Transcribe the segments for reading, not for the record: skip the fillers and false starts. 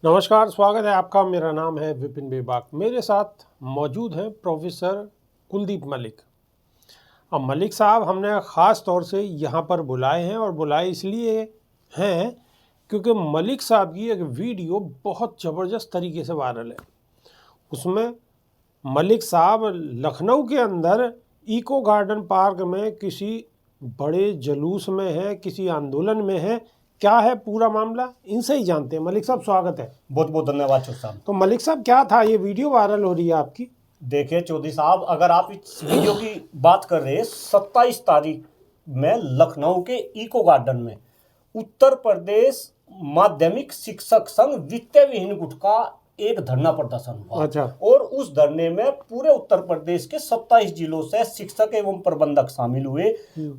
नमस्कार, स्वागत है आपका। मेरा नाम है विपिन बेबाक। मेरे साथ मौजूद हैं प्रोफेसर कुलदीप मलिक। अब मलिक साहब हमने ख़ास तौर से यहाँ पर बुलाए हैं, और बुलाए इसलिए हैं क्योंकि मलिक साहब की एक वीडियो बहुत ज़बरदस्त तरीके से वायरल है। उसमें मलिक साहब लखनऊ के अंदर इको गार्डन पार्क में किसी बड़े जुलूस में है, किसी आंदोलन में है। क्या है पूरा मामला, इनसे ही जानते हैं। मलिक साहब, स्वागत है। बहुत बहुत धन्यवाद चौधरी साहब। तो मलिक साहब, क्या था ये वीडियो वायरल हो रही है आपकी? देखिए चौधरी साहब, अगर आप इस वीडियो की बात कर रहे हैं, 27 तारीख में लखनऊ के इको गार्डन में उत्तर प्रदेश माध्यमिक शिक्षक संघ वित्तीय विहीन गुट का एक धरना प्रदर्शन हुआ। अच्छा। और उस धरने में पूरे उत्तर प्रदेश के 27 जिलों से शिक्षक एवं प्रबंधक शामिल हुए।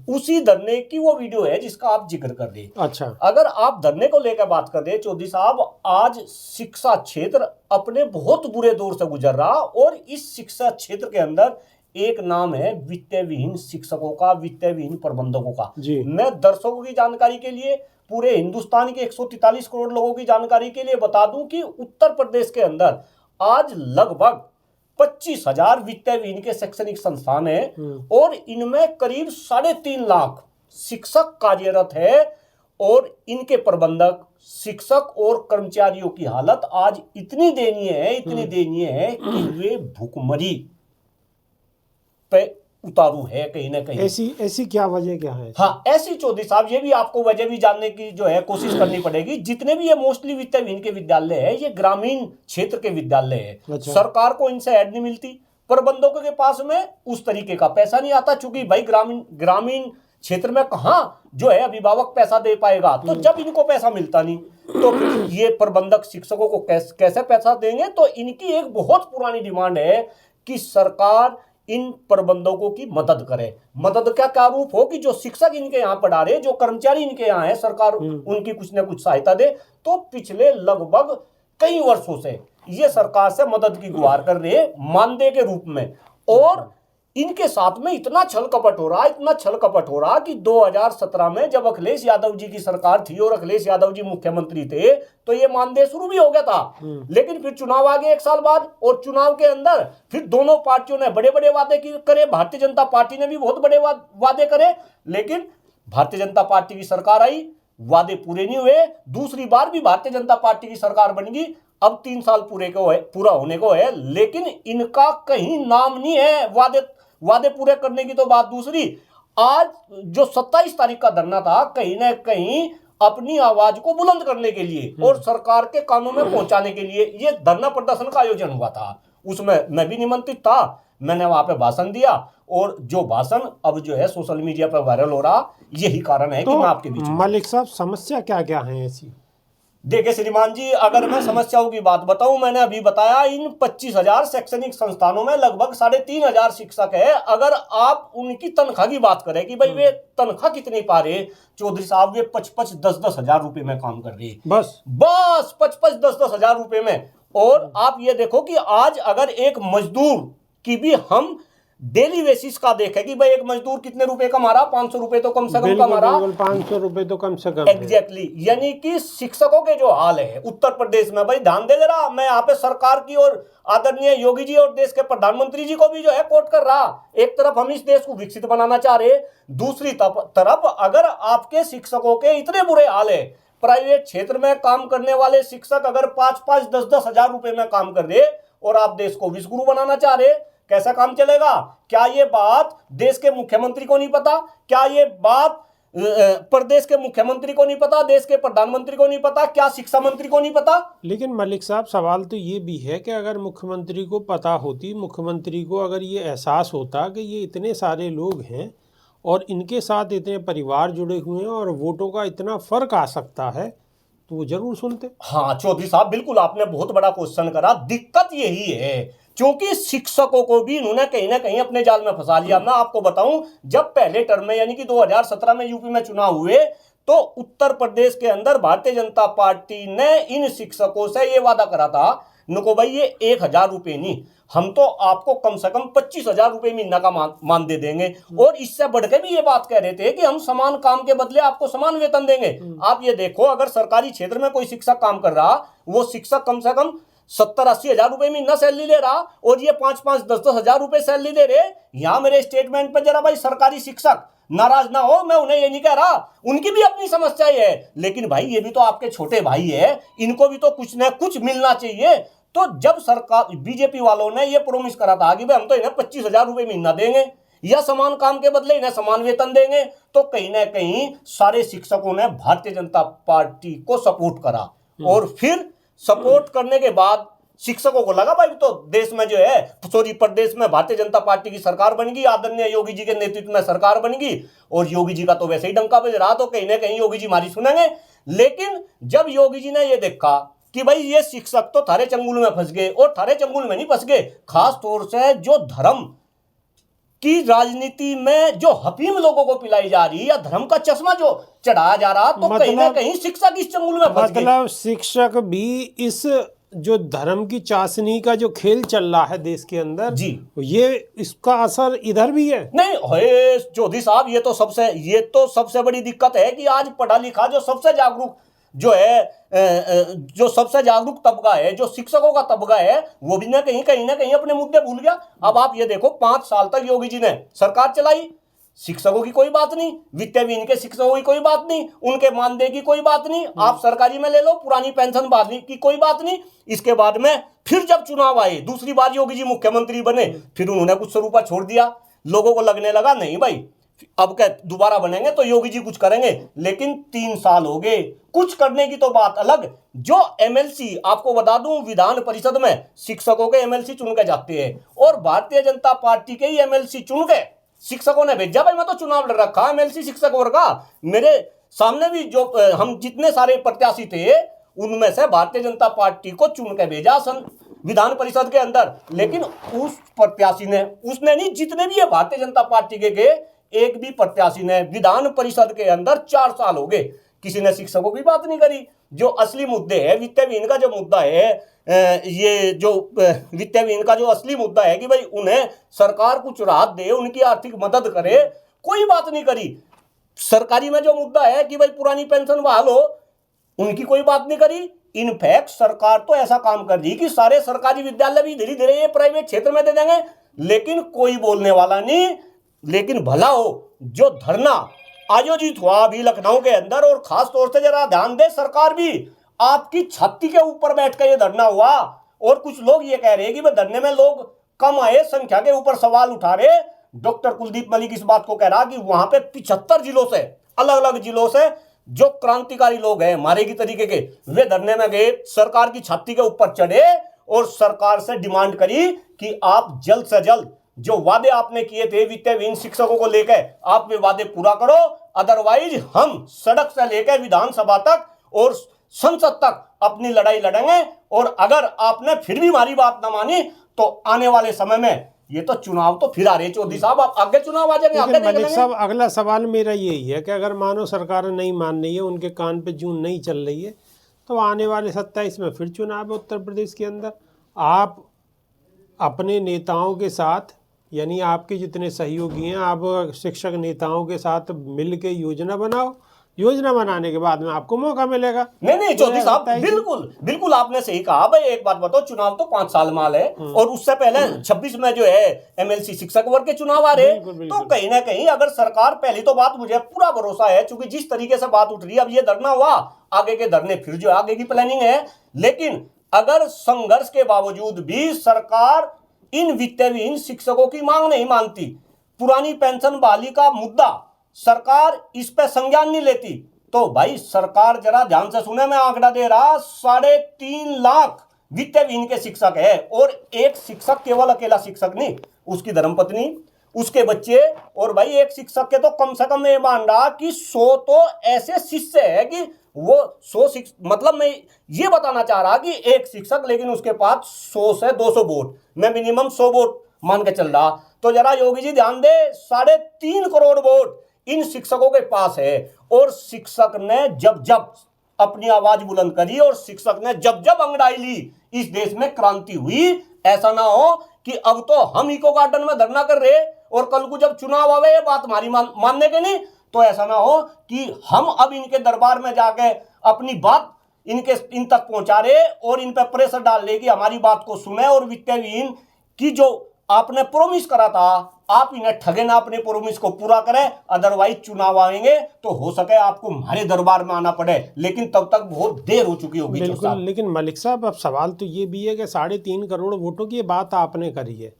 उसी धरने की वो वीडियो है जिसका आप जिक्र कर रहे हैं। अच्छा। अगर आप धरने को लेकर बात कर रहे हैं चौधरी साहब, आज शिक्षा क्षेत्र अपने बहुत बुरे दौर से गुजर रहा, और इस शिक्षा क्षेत्र के अंदर एक नाम है वित्तीय विहीन शिक्षकों का, वित्तीय विहीन प्रबंधकों का। मैं दर्शकों की जानकारी के लिए, पूरे हिंदुस्तान के 143 करोड़ लोगों की जानकारी के लिए बता दूं कि उत्तर प्रदेश के अंदर आज लगभग 25,000 वित्तीय विहीन के शैक्षणिक संस्थान हैं, और इनमें करीब 3.5 लाख शिक्षक कार्यरत है। और इनके प्रबंधक, शिक्षक और कर्मचारियों की हालत आज इतनी दयनीय है कि वे भूखमरी पे उतारू है कहीं ना कहीं। ऐसी क्या वजह क्या है? हाँ, ऐसी चौधरी साहब, ये भी आपको वजह भी जानने की जो है कोशिश करनी पड़ेगी। जितने भी ये मोस्टली वित्तीय विहीन के विद्यालय है, ये ग्रामीण क्षेत्र के विद्यालय है। अच्छा। सरकार को इनसे ऐड नहीं मिलती, प्रबंधकों के पास में उस तरीके का पैसा नहीं आता, चूंकि भाई ग्रामीण क्षेत्र में कहाँ जो है अभिभावक पैसा दे पाएगा। तो जब इनको पैसा मिलता नहीं, तो फिर ये प्रबंधक शिक्षकों को कैसे पैसा देंगे। तो इनकी एक बहुत पुरानी डिमांड है कि सरकार इन प्रबंधकों की मदद करे। मदद क्या रूप हो कि जो शिक्षक इनके यहाँ पढ़ा रहे, जो कर्मचारी इनके यहाँ है, सरकार उनकी कुछ ना कुछ सहायता दे। तो पिछले लगभग कई वर्षों से ये सरकार से मदद की गुहार कर रहे हैं मानदेय के रूप में। और इनके साथ में इतना छल कपट हो रहा कि 2017 में जब अखिलेश यादव जी की सरकार थी और अखिलेश यादव जी मुख्यमंत्री थे, तो ये मानदेय शुरू भी हो गया था। लेकिन फिर चुनाव आ गए 1 साल बाद, और चुनाव के अंदर फिर दोनों पार्टियों ने बड़े बड़े वादे करे। भारतीय जनता पार्टी ने भी बहुत बड़े वादे करे, लेकिन भारतीय जनता पार्टी की सरकार आई, वादे पूरे नहीं हुए। दूसरी बार भी भारतीय जनता पार्टी की सरकार बनेगी, अब 3 साल पूरा होने को है, लेकिन इनका कहीं नाम नहीं है वादे पूरे करने की। तो बात दूसरी, आज जो 27 तारीख का धरना था, कहीं ना कहीं अपनी आवाज को बुलंद करने के लिए और सरकार के कानों में पहुंचाने के लिए ये धरना प्रदर्शन का आयोजन हुआ था। उसमें मैं भी निमंत्रित था, मैंने वहां पे भाषण दिया, और जो भाषण अब जो है सोशल मीडिया पर वायरल हो रहा, यही कारण है कि मैं आपके बीच में। मलिक साहब, समस्या क्या क्या है ऐसी? देखिए श्रीमान जी, अगर मैं समस्याओं की बात बताऊं, मैंने अभी बताया इन 25,000 शैक्षणिक संस्थानों में लगभग 3,500 शिक्षक है। अगर आप उनकी तनख्वाह की बात करें कि भाई वे तनख्वाह कितनी पा रहे, चौधरी साहब वे 5-10 हजार रुपए में काम कर रहे हैं। बस 5-10 हजार रुपए में। और आप ये देखो कि आज अगर एक मजदूर की भी हम डेली बेसिस का देखें कि भाई एक मजदूर कितने रुपए कमा रहा, 500 रुपए तो कम से कम कमा रहा। 500 रुपए तो कम से कम। एग्जैक्टली। यानी कि शिक्षकों के जो हाल है उत्तर प्रदेश में, भाई ध्यान दे रहा मैं यहाँ पे सरकार की और आदरणीय योगी जी और देश के प्रधानमंत्री जी को भी जो है कोट कर रहा। एक तरफ हम इस देश को विकसित बनाना चाह रहे, दूसरी तरफ अगर आपके शिक्षकों के इतने बुरे हाल है, प्राइवेट क्षेत्र में काम करने वाले शिक्षक अगर 5-10 हजार रुपए में काम कर रहे और आप देश को विश्वगुरु बनाना चाह रहे, कैसा काम चलेगा? क्या ये बात देश के मुख्यमंत्री को नहीं पता? क्या ये बात प्रदेश के मुख्यमंत्री को नहीं पता? देश के प्रधानमंत्री को नहीं पता? क्या शिक्षा मंत्री को नहीं पता? लेकिन मलिक साहब, सवाल तो ये भी है कि अगर मुख्यमंत्री को पता होती, मुख्यमंत्री को अगर ये एहसास होता कि ये इतने सारे लोग हैं और इनके साथ इतने परिवार जुड़े हुए हैं और वोटों का इतना फर्क आ सकता है, तो वो जरूर सुनते। हाँ चौधरी साहब, बिल्कुल आपने बहुत बड़ा क्वेश्चन करा। दिक्कत यही है, क्योंकि शिक्षकों को भी इन्होंने कहीं ना कहीं अपने जाल में फंसा लिया। मैं आपको बताऊं, जब पहले टर्म में यानी कि 2017 में यूपी में चुनाव हुए, तो उत्तर प्रदेश के अंदर भारतीय जनता पार्टी ने इन शिक्षकों से ये वादा करा था, नको भाई ये 1,000 रुपए नहीं, हम तो आपको कम से कम 25,000 रुपए महीना का मानदेय देंगे। और इससे बढ़कर भी ये बात कह रहे थे कि हम समान काम के बदले आपको समान वेतन देंगे। आप ये देखो, अगर सरकारी क्षेत्र में कोई शिक्षक काम कर रहा, वो शिक्षक कम से कम 70-80 हजार रुपए महीना सैलरी ले रहा, और ये 5-5, 10-10 हजार रुपए सैलरी दे रहे। यहाँ मेरे स्टेटमेंट पे जरा भाई सरकारी शिक्षक नाराज ना हो, मैं उन्हें ये नहीं कह रहा, उनकी भी अपनी समस्याएं है, लेकिन भाई ये भी तो आपके छोटे भाई है, इनको भी तो कुछ ना कुछ मिलना चाहिए। तो जब सरकार बीजेपी वालों ने ये प्रोमिस करा था कि भाई हम तो इन्हें 25,000 रुपए महीना देंगे या समान काम के बदले इन्हें समान वेतन देंगे, तो कहीं ना कहीं सारे शिक्षकों ने भारतीय जनता पार्टी को सपोर्ट करा। और फिर सपोर्ट करने के बाद शिक्षकों को लगा भाई तो देश में जो है, सॉरी, प्रदेश में भारतीय जनता पार्टी की सरकार बनेगी, आदरणीय योगी जी के नेतृत्व में सरकार बनेगी, और योगी जी का तो वैसे ही डंका बज रहा, तो कहीं ना कहीं योगी जी हमारी सुनेंगे। लेकिन जब योगी जी ने ये देखा कि भाई ये शिक्षक तो थारे चंगुल में फंस गए, और थारे चंगुल में नहीं फंस गए, खास तौर से जो धर्म की राजनीति में जो हफीम लोगों को पिलाई जा रही है, या धर्म का चश्मा जो चढ़ाया जा रहा, तो कहीं ना कहीं शिक्षक इस चंगुल में फंस गए। मतलब शिक्षक भी इस जो धर्म की चाशनी का जो खेल चल रहा है देश के अंदर जी, ये इसका असर इधर भी है। नहीं है चौधरी साहब, ये तो सबसे बड़ी दिक्कत है कि आज पढ़ा लिखा जो सबसे जागरूक जो है, जो सबसे जागरूक तबका है, जो शिक्षकों का तबका है, वो भी कहीं ना कहीं अपने मुद्दे भूल गया। अब आप ये देखो, 5 साल तक योगी जी ने सरकार चलाई, शिक्षकों की कोई बात नहीं, वित्तीय विहीन के शिक्षकों की कोई बात नहीं, उनके मानदेय की कोई बात नहीं, आप सरकारी में ले लो, पुरानी पेंशन बहाली की कोई बात नहीं। इसके बाद में फिर जब चुनाव आए, दूसरी बार योगी जी मुख्यमंत्री बने, फिर उन्होंने कुछ स्वरूपा छोड़ दिया। लोगों को लगने लगा नहीं भाई अब क्या दोबारा बनेंगे तो योगी जी कुछ करेंगे, लेकिन 3 साल हो गए, कुछ करने की तो बात अलग। जो एमएलसी, आपको बता दूं, विधान परिषद में शिक्षकों के एमएलसी चुन के जाते हैं, और भारतीय जनता पार्टी के ही एमएलसी चुन के शिक्षकों ने भेजा। भाई मैं तो चुनाव लड़ रखा एमएलसी शिक्षक वर्ग का, मेरे सामने भी जो हम जितने सारे प्रत्याशी थे, उनमें से भारतीय जनता पार्टी को चुन के भेजा विधान परिषद के अंदर। लेकिन उस प्रत्याशी ने, उसने नहीं, जितने भी है भारतीय जनता पार्टी के एक भी प्रत्याशी ने विधान परिषद के अंदर 4 साल हो गए, किसी ने शिक्षकों की बात नहीं करी। जो असली मुद्दे है, वित्तीय विहीन का जो मुद्दा है, ये जो वित्तीय विहीन का जो असली मुद्दा है कि भाई उन्हें सरकार कुछ राहत दे, उनकी आर्थिक मदद करे, कोई बात नहीं करी। सरकारी में जो मुद्दा है कि भाई पुरानी पेंशन बहाल हो, उनकी कोई बात नहीं करी। इनफैक्ट सरकार तो ऐसा काम कर रही कि सारे सरकारी विद्यालय भी धीरे धीरे ये प्राइवेट क्षेत्र में दे देंगे, लेकिन कोई बोलने वाला नहीं। लेकिन भला हो जो धरना आयोजित हुआ अभी लखनऊ के अंदर, और खास तौर से जरा ध्यान दे, सरकार भी आपकी छाती के ऊपर बैठ कर ये धरना हुआ। और कुछ लोग ये कह रहे हैं कि भाई धरने में लोग कम आए, संख्या के ऊपर सवाल उठा रहे। डॉक्टर कुलदीप मलिक इस बात को कह रहा कि वहां पे 75 जिलों से, अलग अलग जिलों से जो क्रांतिकारी लोग हैं, हमारे की तरीके के, वे धरने में गए, सरकार की छाती के ऊपर चढ़े और सरकार से डिमांड करी कि आप जल्द से जल्द जो वादे आपने किए थे वित्तीय विहीन शिक्षकों को लेकर, आप वे वादे पूरा करो, अदरवाइज हम सड़क से लेकर विधानसभा तक और संसद तक अपनी लड़ाई लड़ेंगे। और अगर आपने फिर भी हमारी बात ना मानी तो आने वाले समय में, ये तो चुनाव तो फिर आ रहे चौधरी साहब, आप आगे चुनाव आ जाएंगे, आगे देख मलिक लेंगे। साहब, अगला सवाल मेरा यही है कि अगर मानो सरकार नहीं मान रही है, उनके कान पे जून नहीं चल रही है, तो आने वाले 27 में फिर चुनाव है उत्तर प्रदेश के अंदर। आप अपने नेताओं के साथ, यानी आपके जितने सहयोगी हैं, आप शिक्षक नेताओं के साथ मिल के योजना बनाओ, योजना बनाने के बाद में आपको मौका मिलेगा। नहीं चौधरी साहब, बिल्कुल आपने सही कहा। भाई एक बात बताओ, चुनाव तो 5 साल माल है, और उससे पहले 26 में जो है एमएलसी शिक्षक वर्ग के चुनाव आ रहे। तो कहीं ना कहीं अगर सरकार, पहली तो बात मुझे पूरा भरोसा है, क्योंकि जिस तरीके से बात उठ रही है, अब ये धरना हुआ, आगे के धरने फिर जो आगे की प्लानिंग है। लेकिन अगर संघर्ष के बावजूद भी सरकार इन वित्तीय विहीन शिक्षकों की मांग नहीं मानती, पुरानी पेंशन बहाली का मुद्दा सरकार इस पे संज्ञान नहीं लेती, तो भाई सरकार जरा ध्यान से सुने, मैं आंकड़ा दे रहा, 3.5 लाख वित्तीय विहीन के शिक्षक है। और एक शिक्षक केवल अकेला शिक्षक नहीं, उसकी धर्मपत्नी, उसके बच्चे, और भाई एक शिक्षक के तो कम से कम ये मान रहा कि 100 तो ऐसे शिष्य है कि वो 100 मतलब मैं ये बताना चाह रहा कि एक शिक्षक, लेकिन उसके पास 100 से 200 वोट, मैं मिनिमम 100 वोट मान के चल रहा। तो जरा योगी जी ध्यान दे, 3.5 करोड़ वोट इन शिक्षकों के पास है। और शिक्षक ने जब जब अपनी आवाज बुलंद करी, और शिक्षक ने जब जब अंगड़ाई ली, इस देश में क्रांति हुई। ऐसा ना हो कि अब तो हम इको गार्डन में धरना कर रहे और कल को जब चुनाव आवे ये बात हमारी मानने के नहीं, तो ऐसा ना हो कि हम अब इनके दरबार में जाके अपनी बात इन तक पहुंचा रहे और इन पर प्रेशर डाल रहे कि हमारी बात को सुने और वित्तीय विहीन की जो आपने प्रोमिस करा था आप इन्हें ठगे ना, अपने प्रोमिस को पूरा करें, अदरवाइज चुनाव आएंगे तो हो सके आपको हमारे दरबार में आना पड़े, लेकिन तब तक बहुत देर हो चुकी होगी। बिल्कुल, लेकिन मलिक साहब अब सवाल तो ये भी है कि 3.5 करोड़ वोटों की बात आपने करी है,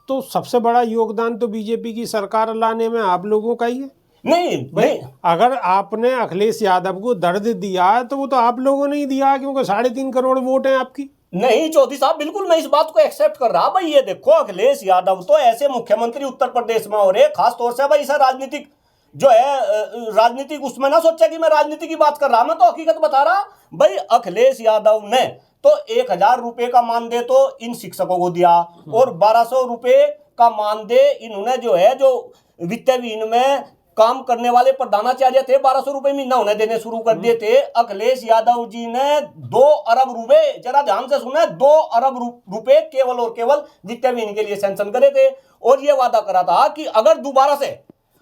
तो सबसे बड़ा योगदान तो बीजेपी की सरकार लाने में आप लोगों का ही है। नहीं, अगर आपने अखिलेश यादव को दर्द दिया है तो वो तो आप लोगों ने ही दिया है, क्योंकि 3.5 करोड़ वोट हैं आपकी। नहीं चौधरी साहब, बिल्कुल मैं इस बात को एक्सेप्ट कर रहा। भाई ये देखो, अखिलेश यादव तो ऐसे मुख्यमंत्री उत्तर प्रदेश में हो रहे, खास तौर से भाई सर राजनीतिक जो है राजनीतिक उसमें ना सोचा कि मैं राजनीति की बात कर रहा, मैं तो हकीकत बता रहा। भाई अखिलेश यादव ने तो 1,000 रुपए का मानदेय तो इन शिक्षकों को दिया और 1,200 रुपए का मानदेय इन्होंने जो है जो वित्तीय विहीन में काम करने वाले प्रधानाचार्य थे 1,200 रुपए महीना उन्हें देने शुरू कर दिए थे। अखिलेश यादव जी ने 2 अरब रुपए, जरा ध्यान से सुने, 2 अरब रुपए केवल और केवल वित्तीय विहीन के लिए सैंक्शन करे थे और ये वादा करा था कि अगर दोबारा से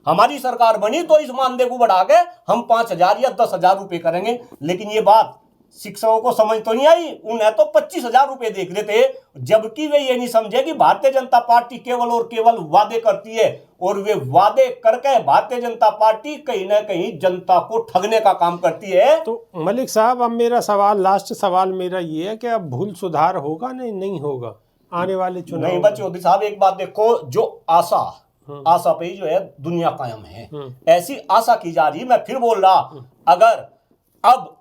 हमारी सरकार बनी तो इस मानदेय को बढ़ा के हम 5,000 या 10,000 रुपए करेंगे। लेकिन ये बात शिक्षकों को समझ तो नहीं आई, उन्हें तो 25,000 रुपए देख रहे थे, जबकि वे ये नहीं समझे कि भारतीय जनता पार्टी केवल और केवल वादे करती है और वे वादे करके भारतीय जनता पार्टी कहीं ना कहीं जनता को ठगने का काम करती है। तो मलिक साहब अब मेरा सवाल, लास्ट सवाल मेरा ये है कि अब भूल सुधार होगा नहीं होगा आने वाले चुनाव? नहीं बस चौधरी साहब एक बात देखो, जो आशा पे ही जो है दुनिया कायम है, ऐसी आशा की जा रही। मैं फिर बोल रहा, अगर अब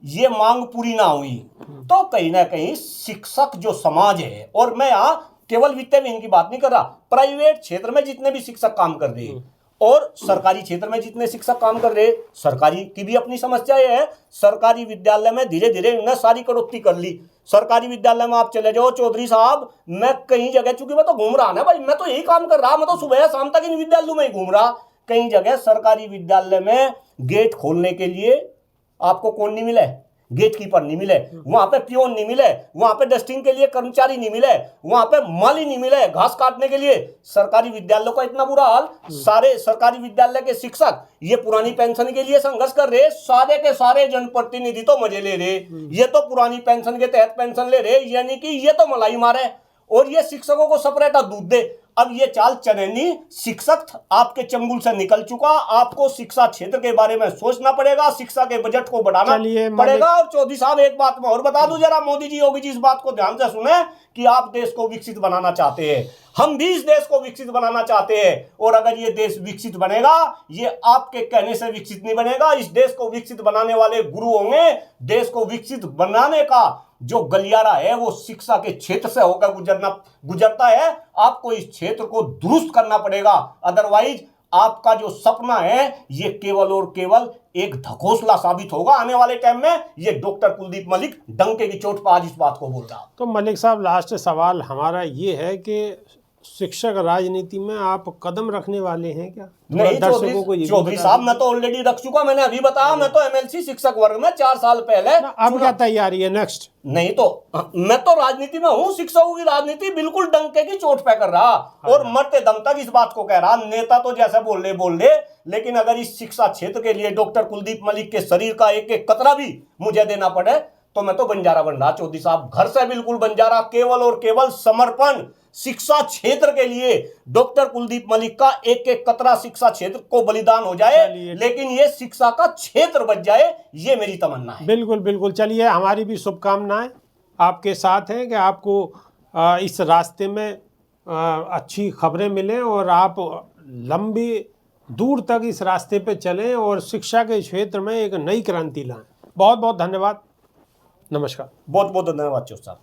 ये मांग पूरी ना हुई तो कहीं ना कहीं शिक्षक जो समाज है, और मैं यहाँ केवल वित्तीय विहीन की बात नहीं कर रहा, प्राइवेट क्षेत्र में जितने भी शिक्षक काम कर रहे हैं और सरकारी क्षेत्र में जितने शिक्षक काम कर रहे हैं, सरकारी की भी अपनी समस्या है। सरकारी विद्यालय में धीरे धीरे इन्होंने सारी कटौती कर ली। सरकारी विद्यालय में आप चले जाओ चौधरी साहब, मैं कई जगह, चूंकि मैं तो घूम रहा ना भाई, मैं तो यही काम कर रहा, मैं तो सुबह शाम तक इन विद्यालयों में ही घूम रहा। कई जगह सरकारी विद्यालय में गेट खोलने के लिए आपको कौन नहीं मिले, गेट कीपर नहीं मिले, वहां पे पियोन नहीं मिले, वहां पे डस्टिंग के लिए कर्मचारी नहीं मिले, वहां पे माली नहीं मिले घास काटने के लिए। सरकारी विद्यालयों का इतना बुरा हाल, सारे सरकारी विद्यालय के शिक्षक ये पुरानी पेंशन के लिए संघर्ष कर रहे, सारे के सारे जनप्रतिनिधि तो मजे ले रहे, ये तो पुरानी पेंशन के तहत पेंशन ले रहे, यानी कि ये तो मलाई मारे और ये शिक्षकों को सेपरेट दूध दे। अब ये चाल चले नहीं, शिक्षक आपके चंगुल से निकल चुका, आपको शिक्षा क्षेत्र के बारे में सोचना पड़ेगा, शिक्षा के बजट को बढ़ाना पड़ेगा। और चौधरी साहब एक बात मैं और बता दूं, जरा मोदी जी योगी जी इस बात को ध्यान से सुने कि आप देश को विकसित बनाना चाहते हैं, हम भी इस देश को विकसित बनाना चाहते हैं, और अगर ये देश विकसित बनेगा, ये आपके कहने से विकसित नहीं बनेगा। इस देश को विकसित बनाने वाले गुरु होंगे। देश को विकसित बनाने का जो गलियारा है वो शिक्षा के क्षेत्र से होकर गुजरता है। आपको इस क्षेत्र को दुरुस्त करना पड़ेगा, अदरवाइज आपका जो सपना है ये केवल और केवल एक ढकोसला साबित होगा आने वाले टाइम में। ये डॉक्टर कुलदीप मलिक डंके की चोट पर आज इस बात को बोल रहा। तो मलिक साहब लास्ट सवाल हमारा ये है कि शिक्षक राजनीति में आप कदम रखने वाले हैं क्या? नहीं चौधरी साहब, मैं तो ऑलरेडी रख चुका, मैंने अभी बताया, मैं तो एमएलसी शिक्षक वर्ग में 4 साल पहले। अब क्या तैयारी है नेक्स्ट? नहीं तो मैं तो राजनीति में हूँ, शिक्षकों की राजनीति बिल्कुल डंके की चोट पे कर रहा और मरते दम तक इस बात को कह रहा। नेता तो जैसे बोल रहे, लेकिन अगर इस शिक्षा क्षेत्र के लिए डॉक्टर कुलदीप मलिक के शरीर का एक एक कतरा भी मुझे देना पड़े तो मैं तो बंजारा बन रहा चौधरी साहब, घर से बिल्कुल बंजारा, केवल और केवल समर्पण शिक्षा क्षेत्र के लिए। डॉक्टर कुलदीप मलिक का एक एक कतरा शिक्षा क्षेत्र को बलिदान हो जाए, लेकिन ये शिक्षा का क्षेत्र बच जाए, ये मेरी तमन्ना है। बिल्कुल बिल्कुल, चलिए हमारी भी शुभकामनाएं आपके साथ हैं कि आपको इस रास्ते में अच्छी खबरें मिलें और आप लंबी दूर तक इस रास्ते पे चलें और शिक्षा के क्षेत्र में एक नई क्रांति लाएं। बहुत बहुत धन्यवाद, नमस्कार। बहुत बहुत धन्यवाद चौधरी साहब।